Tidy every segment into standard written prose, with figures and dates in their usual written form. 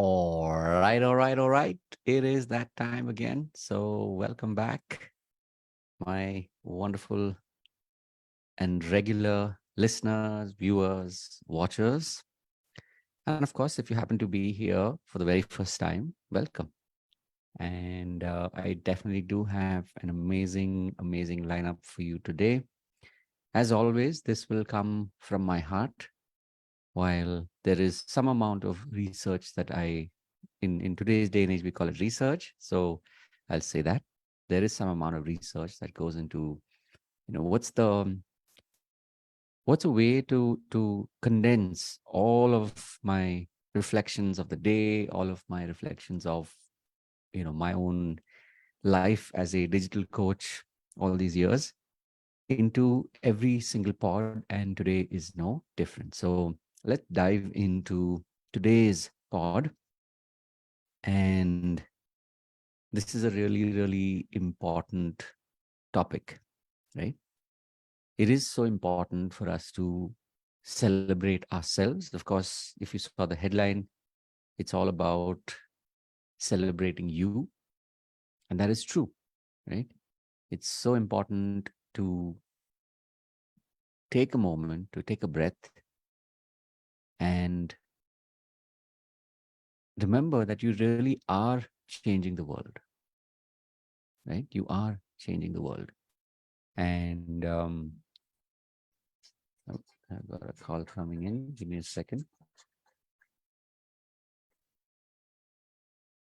All right. It is that time again. So, welcome back, my wonderful and regular listeners, viewers, watchers. And of course, if you happen to be here for the very first time, welcome. And I definitely do have an amazing lineup for you today. As always, this will come from my heart, while there is some amount of research that in today's day and age, we call it research. So I'll say that there is some amount of research that goes into, what's a way to condense all of my reflections of the day, all of my reflections of, my own life as a digital coach all these years into every single pod. And today is no different. So let's dive into today's pod. And this is a really important topic, right? It is so important for us to celebrate ourselves. Of course, if you saw the headline, it's all about celebrating you. And that is true, right? It's so important to take a moment, to take a breath, and remember that you really are changing the world, right? You are changing the world. And oh, I've got a call coming in. Give me a second.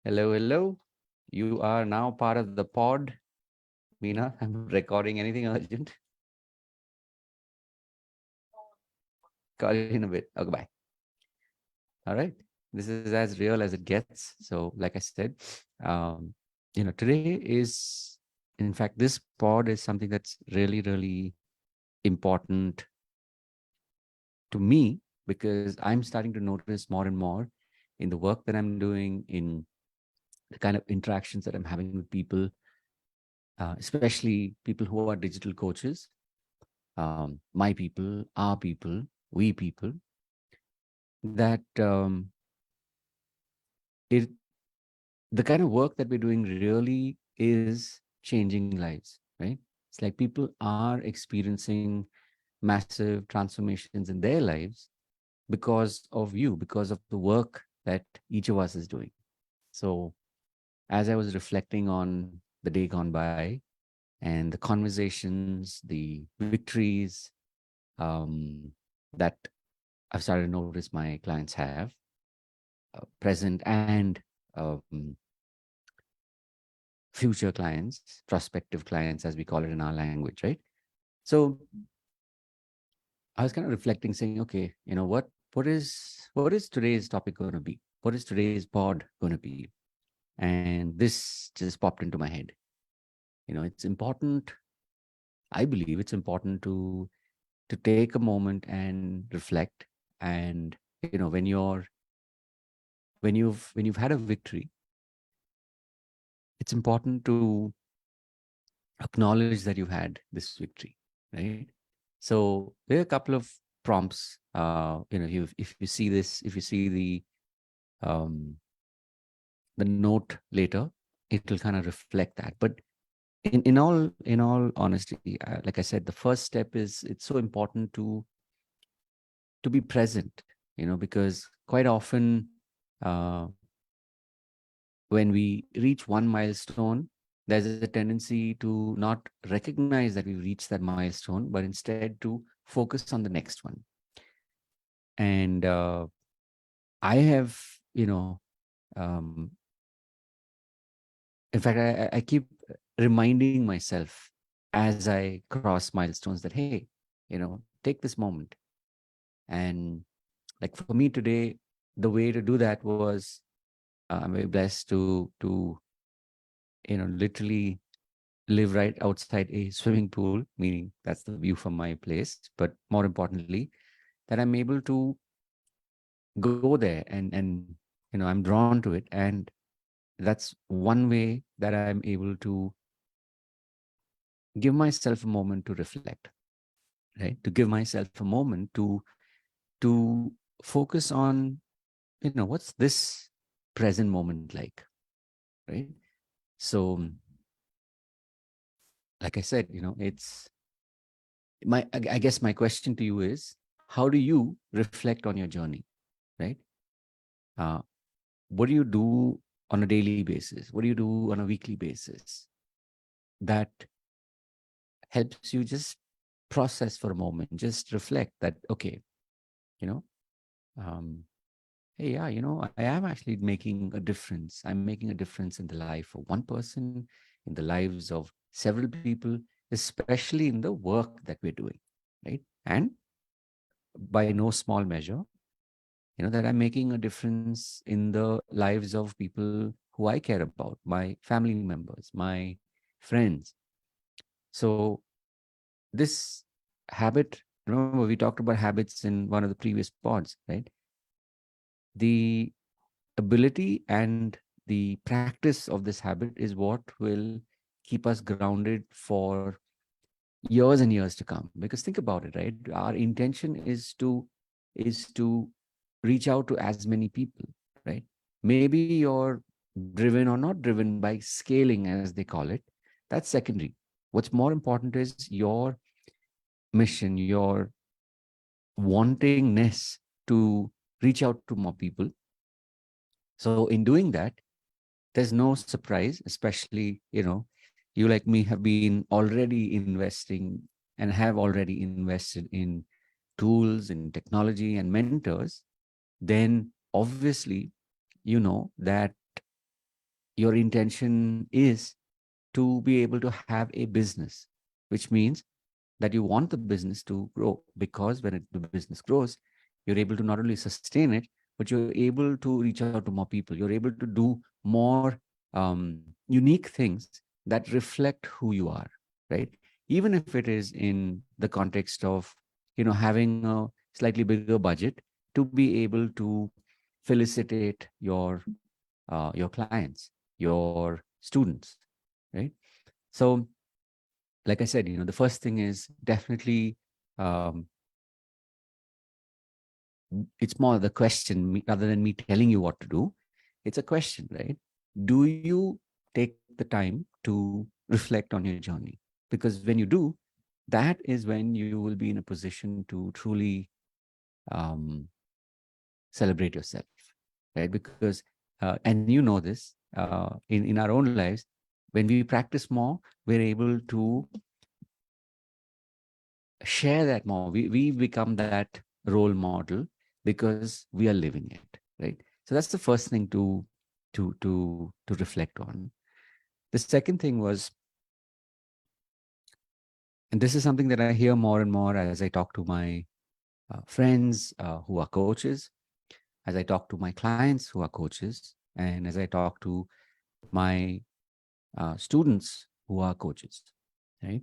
Hello. You are now part of the pod. Meena, I'm recording anything urgent. Call you in a bit. Okay, bye. All right. This is as real as it gets. So, like I said, today is, in fact, this pod is something that's really important to me, because I'm starting to notice more and more in the work that I'm doing, in the kind of interactions that I'm having with people, especially people who are digital coaches, my people, our people, we people, that it the kind of work that we're doing really is changing lives, right? It's like people are experiencing massive transformations in their lives because of you, because of the work that each of us is doing. So as I was reflecting on the day gone by, and the conversations, the victories, that I've started to notice my clients have, present and future clients, prospective clients, as we call it in our language, right? So I was kind of reflecting, saying, okay, what is today's topic going to be? What is today's pod going to be? And this just popped into my head. It's important. I believe it's important to take a moment and reflect. And when you've had a victory, it's important to acknowledge that you've had this victory, right? So there are a couple of prompts. If you see this, if you see um, the note later, it will kind of reflect that. But in all honesty, like I said, the first step is, it's so important to be present. Because quite often, uh, when we reach one milestone, there's a tendency to not recognize that we've reached that milestone, but instead to focus on the next one. And I have, um, in fact, I keep reminding myself as I cross milestones that, hey, take this moment. And like for me today, the way to do that was, I'm very blessed to literally live right outside a swimming pool, meaning that's the view from my place. But more importantly, that I'm able to go there, and I'm drawn to it. And that's one way that I'm able to give myself a moment to reflect, right? To give myself a moment to focus on, what's this present moment like, right? So, like I said, it's I guess my question to you is, how do you reflect on your journey, right? Uh, what do you do on a daily basis? What do you do on a weekly basis that helps you just process for a moment, just reflect that, okay, you know, um, hey, yeah, I am actually making a difference. I'm making a difference in the life of one person, in the lives of several people, especially in the work that we're doing, right? And by no small measure, that I'm making a difference in the lives of people who I care about, my family members, my friends. So this habit, remember we talked about habits in one of the previous pods, right? The ability and the practice of this habit is what will keep us grounded for years and years to come. Because think about it, right? Our intention is to reach out to as many people, right? Maybe you're driven or not driven by scaling, as they call it. That's secondary. What's more important is your mission, your wantingness to reach out to more people. So in doing that, there's no surprise, especially, you like me have been already investing and have already invested in tools and technology and mentors. Then obviously, that your intention is to be able to have a business, which means that you want the business to grow, because when the business grows, you're able to not only sustain it, but you're able to reach out to more people. You're able to do more unique things that reflect who you are, right? Even if it is in the context of, having a slightly bigger budget to be able to felicitate your clients, your students, right? So like I said, the first thing is definitely, um, it's more the question, rather than me telling you what to do. It's a question, right? Do you take the time to reflect on your journey? Because when you do, that is when you will be in a position to truly um, celebrate yourself, right? Because, and this, in our own lives, when we practice more, we're able to share that more. We become that role model because we are living it, right? So that's the first thing to reflect on. The second thing was, and this is something that I hear more and more as I talk to my friends who are coaches, as I talk to my clients who are coaches, and as I talk to my students who are coaches, right?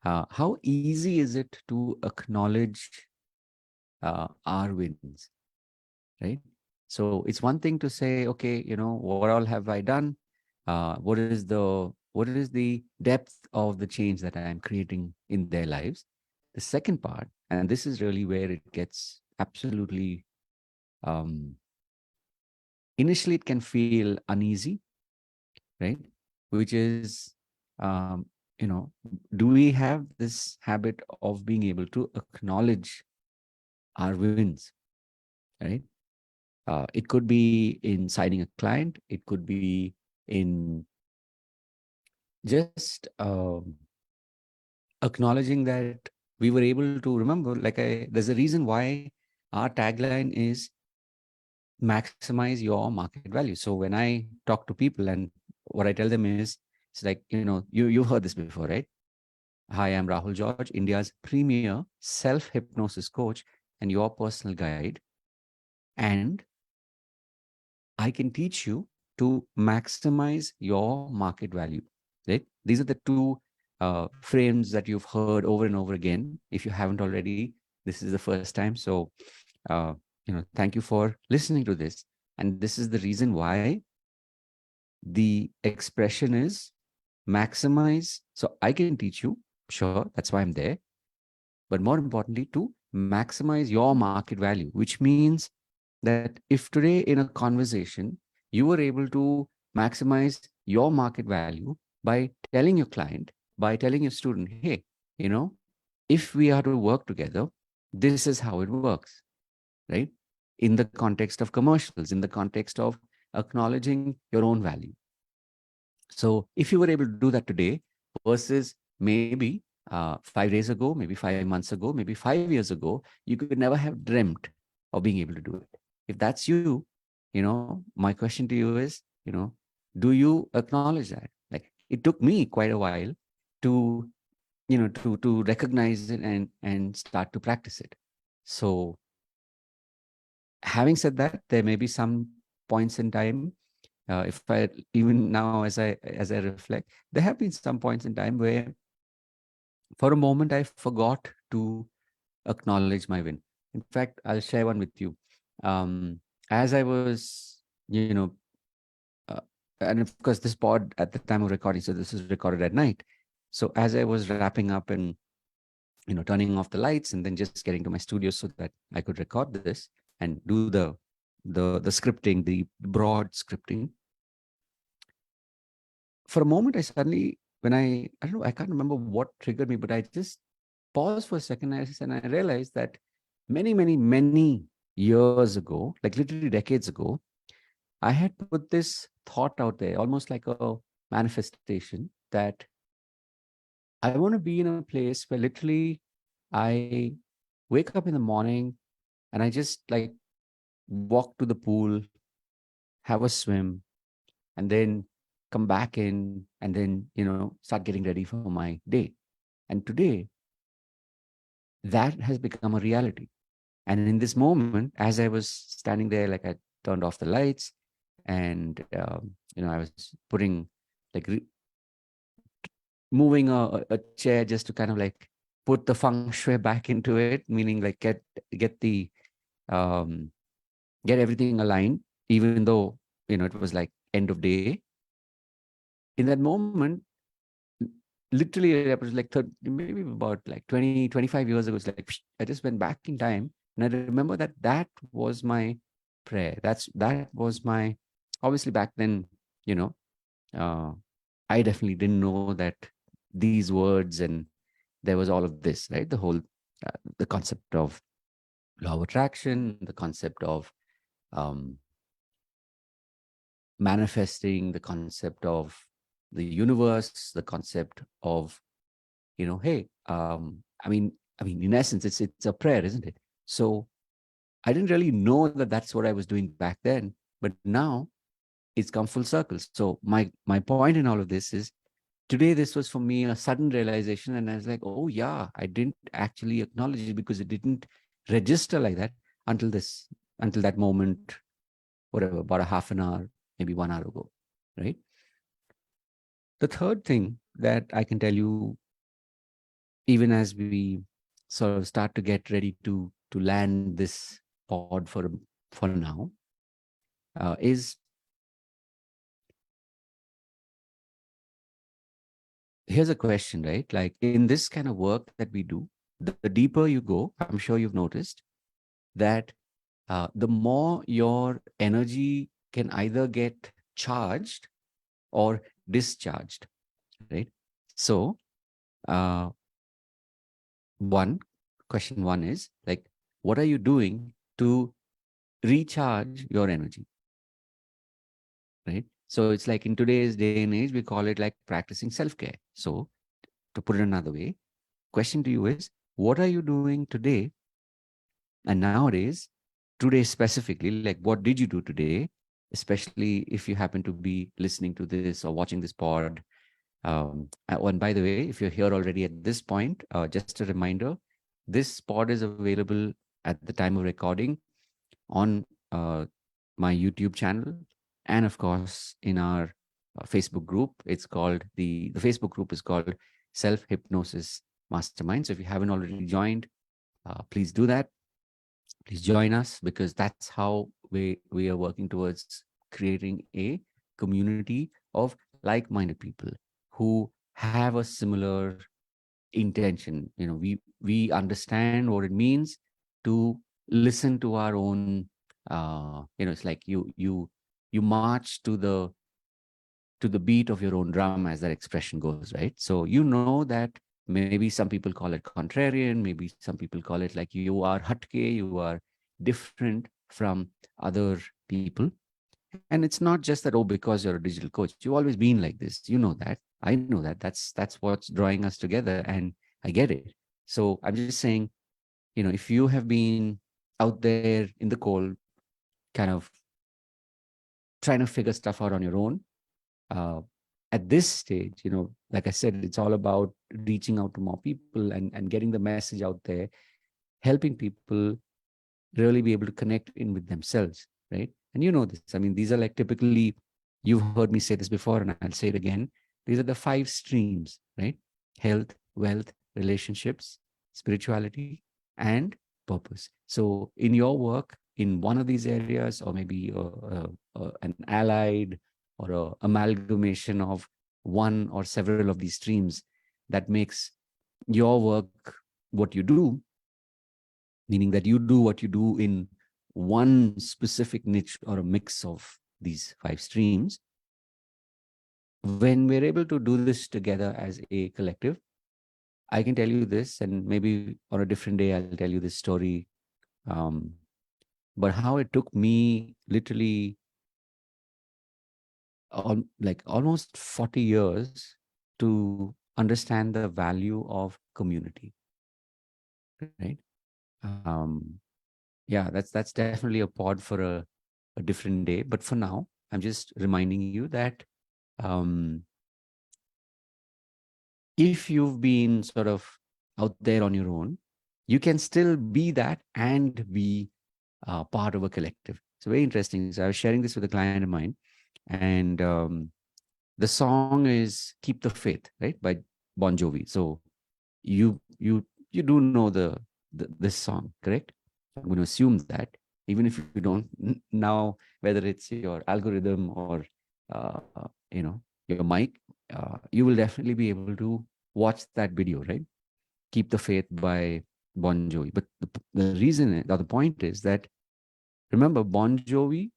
How easy is it to acknowledge our wins, right? So it's one thing to say, okay, what all have I done? What is the depth of the change that I am creating in their lives? The second part, and this is really where it gets absolutely, um, initially it can feel uneasy, right? Which is, um, do we have this habit of being able to acknowledge our wins, right? It could be in signing a client. It could be in just acknowledging that we were able to remember. There's a reason why our tagline is maximize your market value. So when I talk to people, and what I tell them is, it's like, you've heard this before, right? Hi, I'm Rahul George, India's premier self-hypnosis coach and your personal guide. And I can teach you to maximize your market value, right? These are the two frames that you've heard over and over again. If you haven't already, this is the first time. So, thank you for listening to this. And this is the reason why the expression is maximize. So I can teach you, sure, that's why I'm there. But more importantly, to maximize your market value, which means that if today in a conversation You were able to maximize your market value by telling your client, by telling your student, hey, you know, if we are to work together, this is how it works, right? In the context of commercials, in the context of acknowledging your own value. So if you were able to do that today versus maybe 5 days ago, maybe 5 months ago, maybe 5 years ago, you could never have dreamt of being able to do it. If that's you, my question to you is, do you acknowledge that? Like it took me quite a while to, to recognize it and start to practice it. So having said that, there may be some points in time, if I even now as I reflect, there have been some points in time where for a moment I forgot to acknowledge my win. In fact, I'll share one with you. As I was, uh, and of course this pod at the time of recording, so this is recorded at night. So as I was wrapping up and turning off the lights and then just getting to my studio so that I could record this and do the scripting, the broad scripting, for a moment, I suddenly, when I don't know, I can't remember what triggered me, but I just paused for a second and I realized that many, many, many years ago, like literally decades ago, I had put this thought out there, almost like a manifestation that I want to be in a place where literally I wake up in the morning and I just like walk to the pool, have a swim, and then come back in and then, start getting ready for my day. And today, that has become a reality. And in this moment, as I was standing there, like I turned off the lights and, I was putting, like, moving a chair just to kind of like put the feng shui back into it, meaning like get the, um, get everything aligned, even though, it was like end of day. In that moment, literally it was like maybe about like 20, 25 years ago. It's like I just went back in time and I remember that was my prayer. That was my, obviously back then, you know uh, I definitely didn't know that these words, and there was all of this, right? The concept of law of attraction, the concept of, um, manifesting, the concept of the universe, the concept of, hey, in essence, it's a prayer, isn't it? So I didn't really know that that's what I was doing back then, but now it's come full circle. So my point in all of this is, today this was for me a sudden realization, and I was like, oh yeah, I didn't actually acknowledge it because it didn't register like that until this until that moment, whatever, about a half an hour, maybe 1 hour ago, right? The third thing that I can tell you, even as we sort of start to get ready to land this pod for now, is, here's a question, right? Like in this kind of work that we do, the deeper you go, I'm sure you've noticed that, the more your energy can either get charged or discharged, right? So, uh, one question one is like, what are you doing to recharge your energy, right? So it's like in today's day and age, we call it like practicing self-care. So to put it another way, question to you is, what are you doing today? And nowadays, today specifically, like what did you do today? Especially if you happen to be listening to this or watching this pod. And by the way, if you're here already at this point, just a reminder, this pod is available at the time of recording on, my YouTube channel, and of course in our, Facebook group. It's called the Facebook group is called Self Hypnosis Mastermind. So if you haven't already joined, please do that. Please join us, because that's how we are working towards creating a community of like-minded people who have a similar intention. We understand what it means to listen to our own, it's like you you march to the beat of your own drum, as that expression goes, right? So you know that maybe some people call it contrarian, maybe some people call it like you are hatke, you are different from other people. And it's not just that, oh, because you're a digital coach, you've always been like this. You know that. I know that. That's what's drawing us together, and I get it. So I'm just saying, if you have been out there in the cold, kind of trying to figure stuff out on your own, uh, at this stage, like I said, it's all about reaching out to more people and getting the message out there, helping people really be able to connect in with themselves, right? And you know this. I mean, these are like typically, you've heard me say this before, and I'll say it again. These are the 5 streams, right? Health, wealth, relationships, spirituality, and purpose. So in your work, in one of these areas, or maybe an allied or amalgamation of one or several of these streams, that makes your work what you do, meaning that you do what you do in one specific niche or a mix of these 5 streams. When we're able to do this together as a collective, I can tell you this, and maybe on a different day, I'll tell you this story. Um, but how it took me literally like almost 40 years to understand the value of community, right? Um, yeah, that's definitely a pod for a different day. But for now, I'm just reminding you that um, if you've been sort of out there on your own, you can still be that and be part of a collective. It's very interesting. So I was sharing this with a client of mine, and the song is "Keep the Faith," right, by Bon Jovi. So you do know this song, correct? I'm going to assume that, even if you don't now, whether it's your algorithm or uh, your mic, you will definitely be able to watch that video, right? Keep the Faith by Bon Jovi. But the reason, or the point is that, remember Bon Jovi,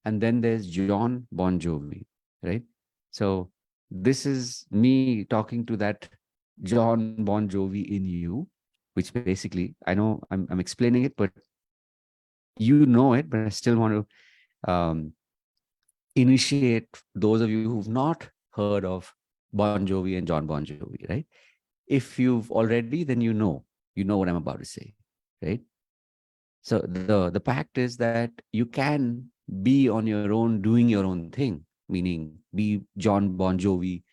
and then there's John Bon Jovi, right? So this is me talking to that John Bon Jovi in you, which basically, I know I'm explaining it, but you know it, but I still want to initiate those of you who've not heard of Bon Jovi and John Bon Jovi, right? If you've already, then you know what I'm about to say, right? So the fact is that you can be on your own doing your own thing, meaning be John Bon Jovi,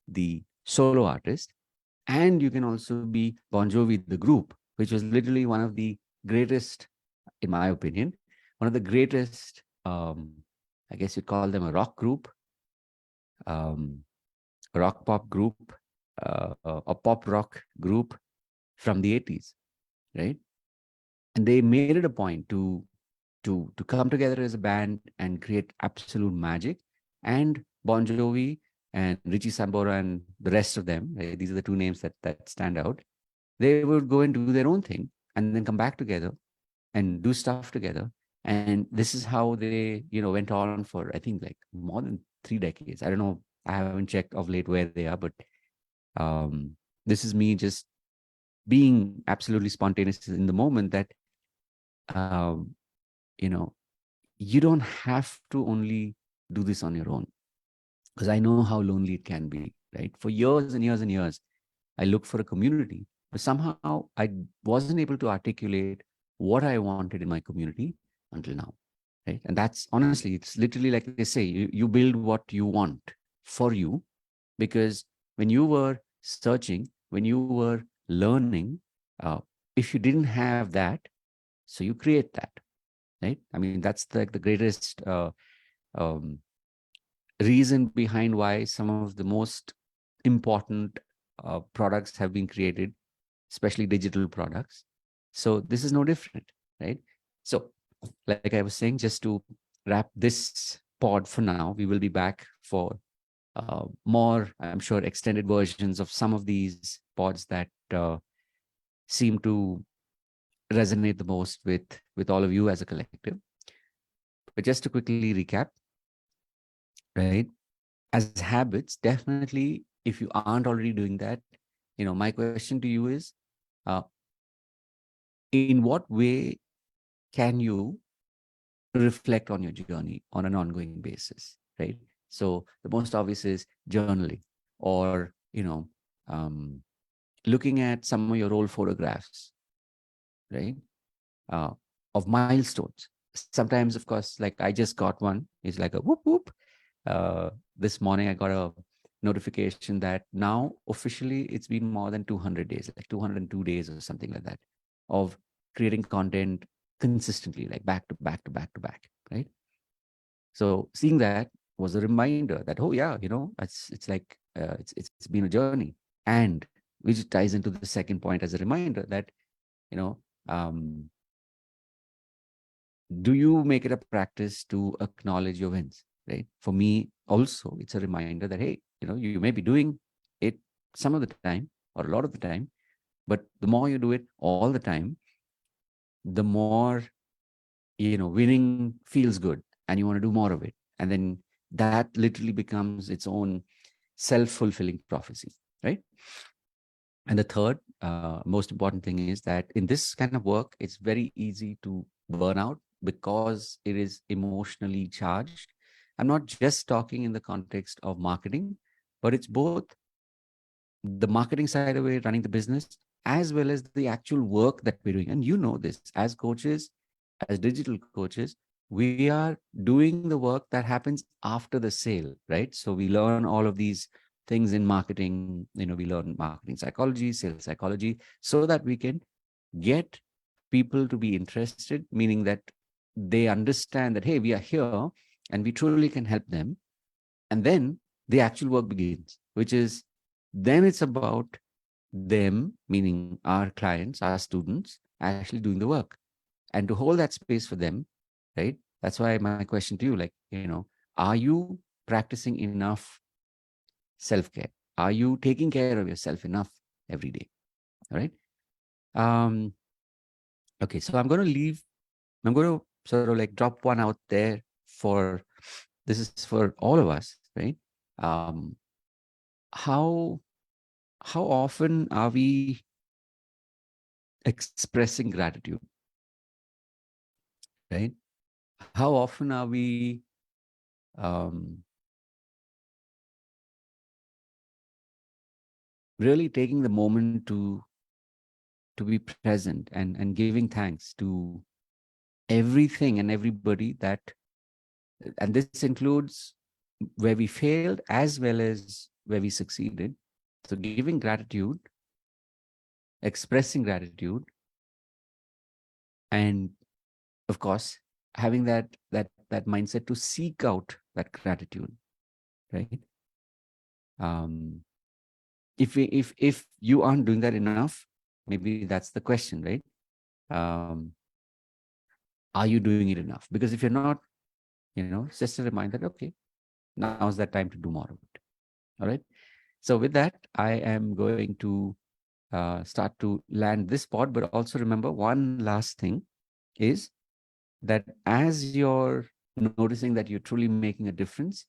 the solo artist, and you can also be Bon Jovi, the group, which was literally one of the greatest, in my opinion, one of the greatest, I guess you'd call them a rock group, um, a rock pop group, a pop rock group from the 80s, right? And they made it a point to come together as a band and create absolute magic. And Bon Jovi and Richie Sambora and the rest of them, right? These are the 2 names that stand out. They would go and do their own thing and then come back together and do stuff together. And this is how they, went on for, I think, like more than 3 decades. I don't know. I haven't checked of late where they are, but um, this is me just being absolutely spontaneous in the moment that, um, you know, you don't have to only do this on your own, because I know how lonely it can be, right? For years and years and years, I looked for a community, but somehow I wasn't able to articulate what I wanted in my community until now, right? And that's, honestly, it's literally like they say, you build what you want for you, because when you were searching, when you were learning, if you didn't have that, so you create that, right? I mean, that's like the greatest um, reason behind why some of the most important products have been created, especially digital products. So this is no different, right? So, like I was saying, just to wrap this pod for now, we will be back for more, I'm sure, extended versions of some of these pods that seem to resonate the most with all of you as a collective. But just to quickly recap, right? As habits, definitely, if you aren't already doing that, my question to you is, uh, in what way can you reflect on your journey on an ongoing basis, right? So the most obvious is journaling, or um, looking at some of your old photographs, right? uh, of milestones. Sometimes, of course, like I just got one. It's like a whoop whoop. This morning I got a notification that now officially it's been more than 200 days, like 202 days or something like that, of creating content consistently, like back to back to back to back, right? So seeing that was a reminder that, oh yeah, it's like it's been a journey, and which ties into the second point as a reminder that you know um, do you make it a practice to acknowledge your wins, right? For me also, it's a reminder that, hey, you may be doing it some of the time or a lot of the time, but the more you do it all the time, the more winning feels good, and you want to do more of it, and then that literally becomes its own self-fulfilling prophecy, right? And the third, most important thing is that in this kind of work, it's very easy to burn out because it is emotionally charged. I'm not just talking in the context of marketing, but it's both the marketing side of it, running the business, as well as the actual work that we're doing. And you know this, as coaches, as digital coaches, we are doing the work that happens after the sale, right? So we learn all of these things in marketing. We learn marketing psychology, sales psychology, so that we can get people to be interested, meaning that they understand that, hey, we are here and we truly can help them. And then the actual work begins, which is, then it's about them, meaning our clients, our students, actually doing the work, and to hold that space for them, right? That's why my question to you, like, are you practicing enough self-care? Are you taking care of yourself enough every day? All right. um okay, so I'm going to sort of like drop one out there for, this is for all of us, right? um how how often are we expressing gratitude, right? How often are we um, really taking the moment to be present and giving thanks to everything and everybody that, and this includes where we failed as well as where we succeeded. So giving gratitude, expressing gratitude, and of course having that mindset to seek out that gratitude, right? um if you aren't doing that enough, maybe that's the question, right? um are you doing it enough? Because if you're not, it's just a reminder that, okay, now's that time to do more of it. All right. So with that, I am going to start to land this pod, but also remember one last thing is that as you're noticing that you're truly making a difference,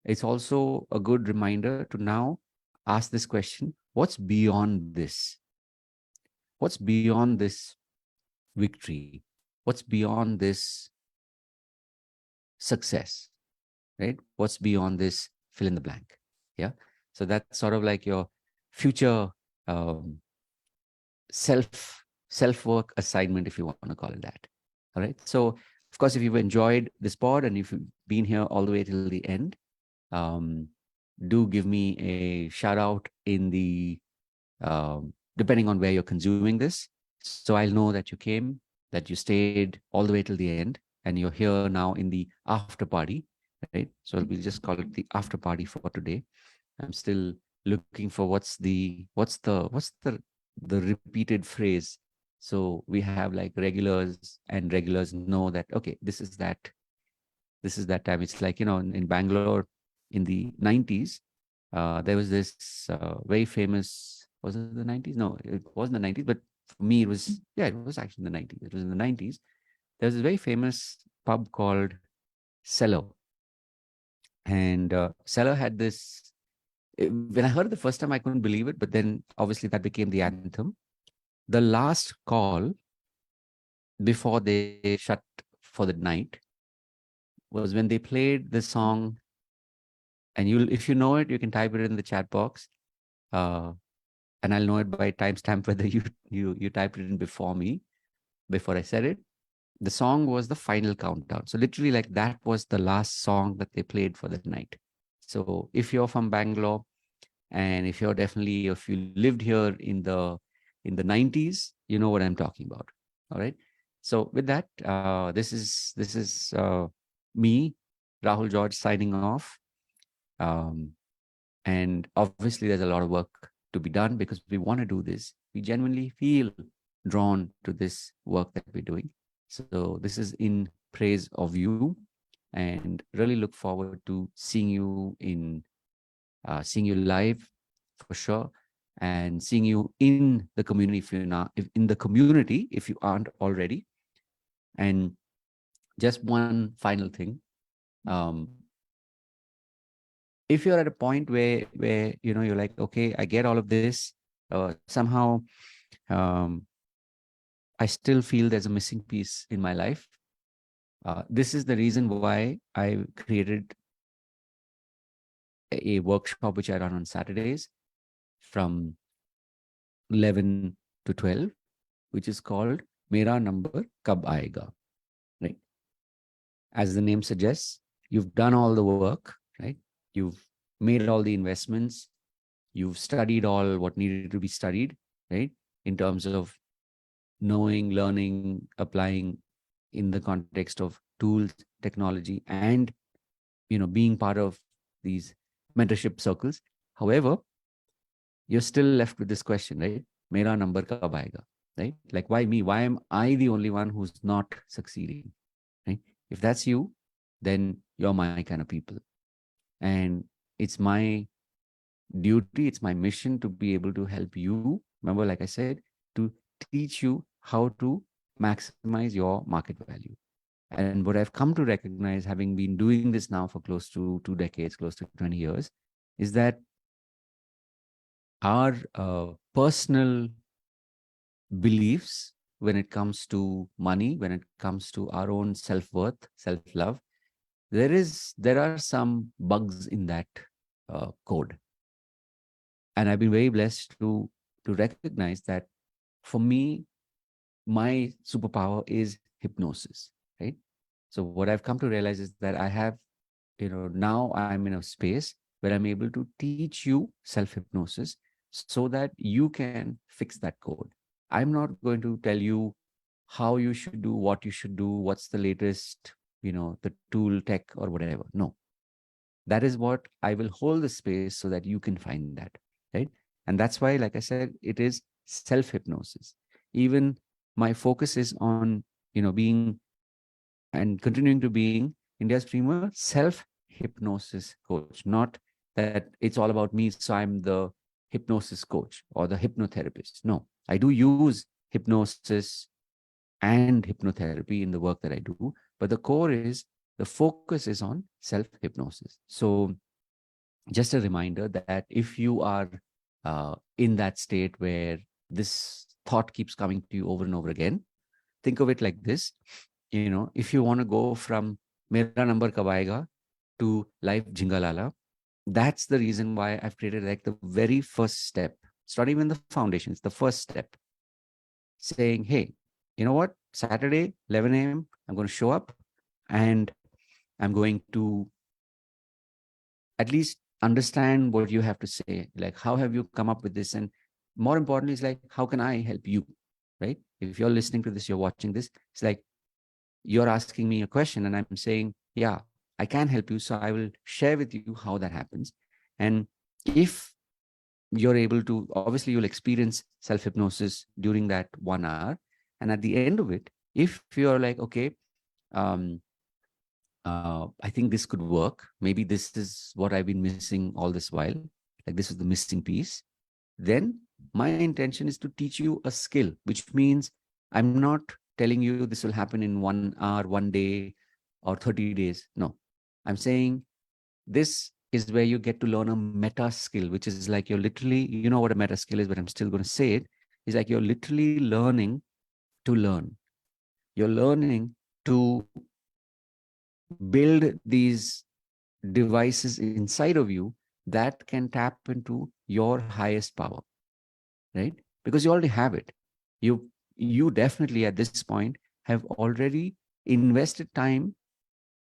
it's also a good reminder to now ask this question: what's beyond this? What's beyond this victory? What's beyond this success, right? What's beyond this fill in the blank? Yeah. So that's sort of like your future um, self work assignment, if you want to call it that. All right. So of course, if you've enjoyed this pod and if you've been here all the way till the end, um, do give me a shout out in the depending on where you're consuming this, so I'll know that you came, that you stayed all the way till the end, and you're here now in the after party, right? So we'll just call it the after party for today. I'm still looking for what's the repeated phrase. So we have like regulars, and regulars know that, okay, this is that time. It's like, in Bangalore in the 90s, there was this very famous, was it the 90s? No, it wasn't the 90s, but for me, it was, yeah, it was actually in the 90s. It was in the 90s. There was a very famous pub called Cello. And Seller had this. When I heard it the first time, I couldn't believe it. But then, obviously, that became the anthem. The last call before they shut for the night was when they played the song. And if you know it, you can type it in the chat box. Uh, and I'll know it by timestamp whether you typed it in before me, before I said it. The song was the final countdown. So literally, like, that was the last song that they played for the night. So if you're from Bangalore, and if you lived here in the 90s, you know what I'm talking about. All right. So with that, this is me, Rahul George, signing off. Um, and obviously, there's a lot of work to be done because we want to do this. We genuinely feel drawn to this work that we're doing. So this is in praise of you, and really look forward to seeing you live for sure, and seeing you in the community if you're not if, in the community if you aren't already. And just one final thing. Um, if you're at a point where you're like, okay, I get all of this, somehow um, I still feel there's a missing piece in my life. This is the reason why I created a workshop which I run on Saturdays from 11 to 12, which is called Mera Number Kab Aayega. Right? As the name suggests, you've done all the work, right? You've made all the investments, you've studied all what needed to be studied, right? In terms of knowing, learning, applying in the context of tools, technology, and being part of these mentorship circles. However, you're still left with this question, right? Mera number kab aayega, right? Like, why me? Why am I the only one who's not succeeding, right? If that's you, then you're my kind of people. And it's my duty, it's my mission to be able to help you. Remember, like I said, to teach you how to maximize your market value. And what I've come to recognize, having been doing this now for close to 2 decades, close to 20 years, is that our personal beliefs when it comes to money, when it comes to our own self-worth, self-love, there are some bugs in that code. And I've been very blessed to recognize that for me, my superpower is hypnosis, right? So what I've come to realize is that I have, now I'm in a space where I'm able to teach you self-hypnosis so that you can fix that code. I'm not going to tell you how you should do, what you should do, what's the latest, the tool, tech, or whatever. No, that is what I will hold the space so that you can find that, right? And that's why, like I said, it is self-hypnosis. Even my focus is on, being and continuing to being India's premier self-hypnosis coach, not that it's all about me, so I'm the hypnosis coach or the hypnotherapist. No, I do use hypnosis and hypnotherapy in the work that I do, but the core is, the focus is on self-hypnosis. So just a reminder that if you are in that state where this thought keeps coming to you over and over again, think of it like this. If you want to go from Mera Number Kab Aayega to Life Jingalala, that's the reason why I've created like the very first step. It's not even the foundation, it's the first step. Saying, hey, you know what? Saturday, 11 a.m., I'm going to show up and I'm going to at least understand what you have to say. Like, how have you come up with this? And more importantly, it's like, how can I help you? Right? If you're listening to this, you're watching this, it's like you're asking me a question and I'm saying, yeah, I can help you. So I will share with you how that happens. And if you're able to, obviously, you'll experience self hypnosis during that 1 hour. And at the end of it, if you're like, okay, um, I think this could work. Maybe this is what I've been missing all this while. Like, this is the missing piece. Then my intention is to teach you a skill, which means I'm not telling you this will happen in 1 hour, 1 day, or 30 days. No, I'm saying this is where you get to learn a meta skill, which is like you're literally, you know what a meta skill is, but I'm still going to say it, is like you're literally learning to learn. You're learning to build these devices inside of you that can tap into your highest power, right? Because you already have it. You definitely at this point have already invested time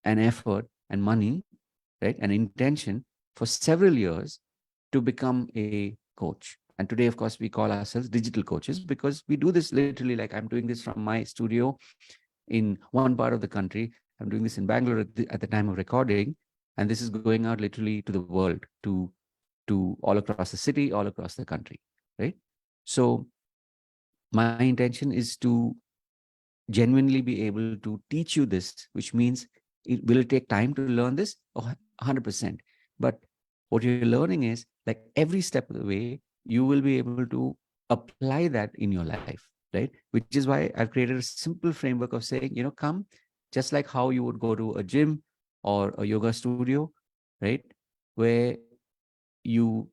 and effort and money, right, and intention for several years to become a coach. And today, of course, we call ourselves digital coaches because we do this literally, like I'm doing this from my studio in one part of the country. I'm doing this in Bangalore at the time of recording, and this is going out literally to the world, to all across the city, all across the country, right? So my intention is to genuinely be able to teach you this, which means will it take time to learn this? Oh, 100%. But what you're learning is like every step of the way, you will be able to apply that in your life, right? Which is why I've created a simple framework of saying, come just like how you would go to a gym or a yoga studio, right? Where you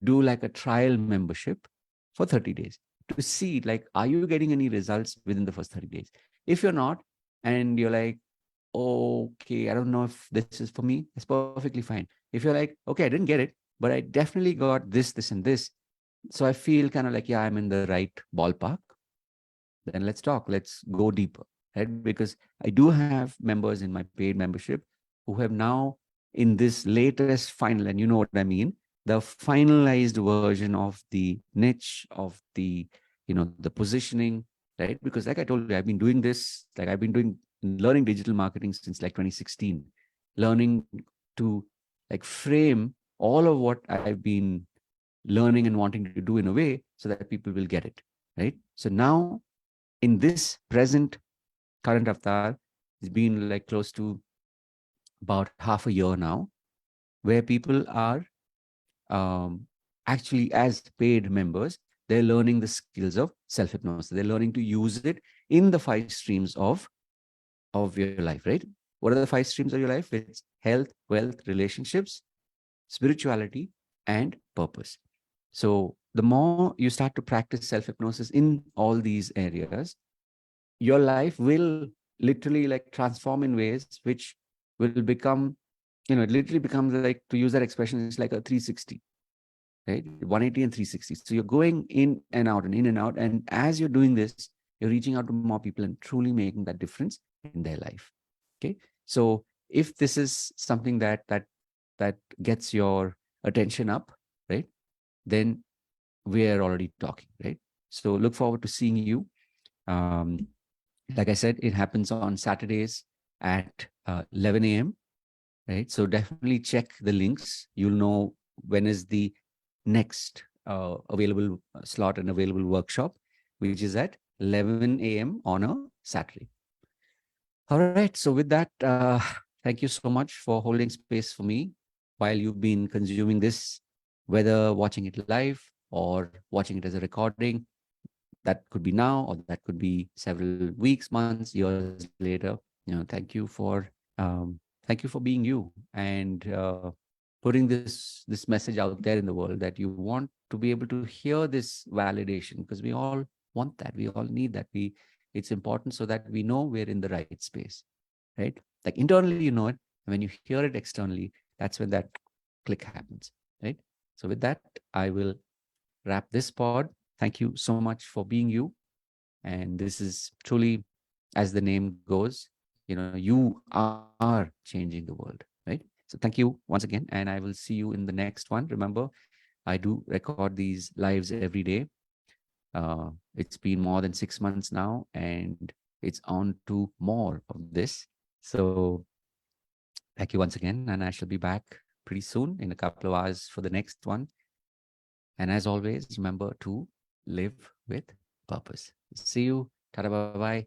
do like a trial membership for 30 days to see like are you getting any results within the first 30 days. If you're not, and you're like, okay, I don't know if this is for me, it's perfectly fine. If you're like, okay, I didn't get it, but I definitely got this and this, so I feel kind of like, yeah, I'm in the right ballpark, then let's talk, let's go deeper, right? Because I do have members in my paid membership who have now, in this latest final, and you know what I mean, the finalized version of the niche, of the, the positioning, right? Because like I told you, I've been doing this, like I've been doing learning digital marketing since like 2016, learning to like frame all of what I've been learning and wanting to do in a way so that people will get it, right? So now in this present current avatar, it's been like close to about half a year now, where people are um, actually as paid members, they're learning the skills of self-hypnosis. They're learning to use it in the 5 streams of your life, right? What are the 5 streams of your life? It's health, wealth, relationships, spirituality, and purpose. So the more you start to practice self-hypnosis in all these areas, your life will literally like transform in ways which will become, it literally becomes like, to use that expression, it's like a 360, right? 180 and 360. So you're going in and out and in and out. And as you're doing this, you're reaching out to more people and truly making that difference in their life. Okay. So if this is something that gets your attention up, right, then we're already talking, right? So look forward to seeing you. Um, like I said, it happens on Saturdays at 11 a.m., right? So definitely check the links. You'll know when is the next available slot and available workshop, which is at 11 a.m. on a Saturday. All right. So with that, thank you so much for holding space for me while you've been consuming this, whether watching it live or watching it as a recording. That could be now, or that could be several weeks, months, years later. Thank you for thank you for being you, and putting this message out there in the world that you want to be able to hear this validation, because we all want that, we all need that. It's important so that we know we're in the right space, right? Like internally, you know it, and when you hear it externally, that's when that click happens, right? So with that, I will wrap this pod. Thank you so much for being you. And this is truly, as the name goes, you are changing the world, right? So thank you once again. And I will see you in the next one. Remember, I do record these lives every day. It's been more than 6 months now, and it's on to more of this. So thank you once again. And I shall be back pretty soon in a couple of hours for the next one. And as always, remember to live with purpose. See you. Tada, bye bye.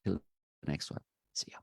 Till the next one. See ya.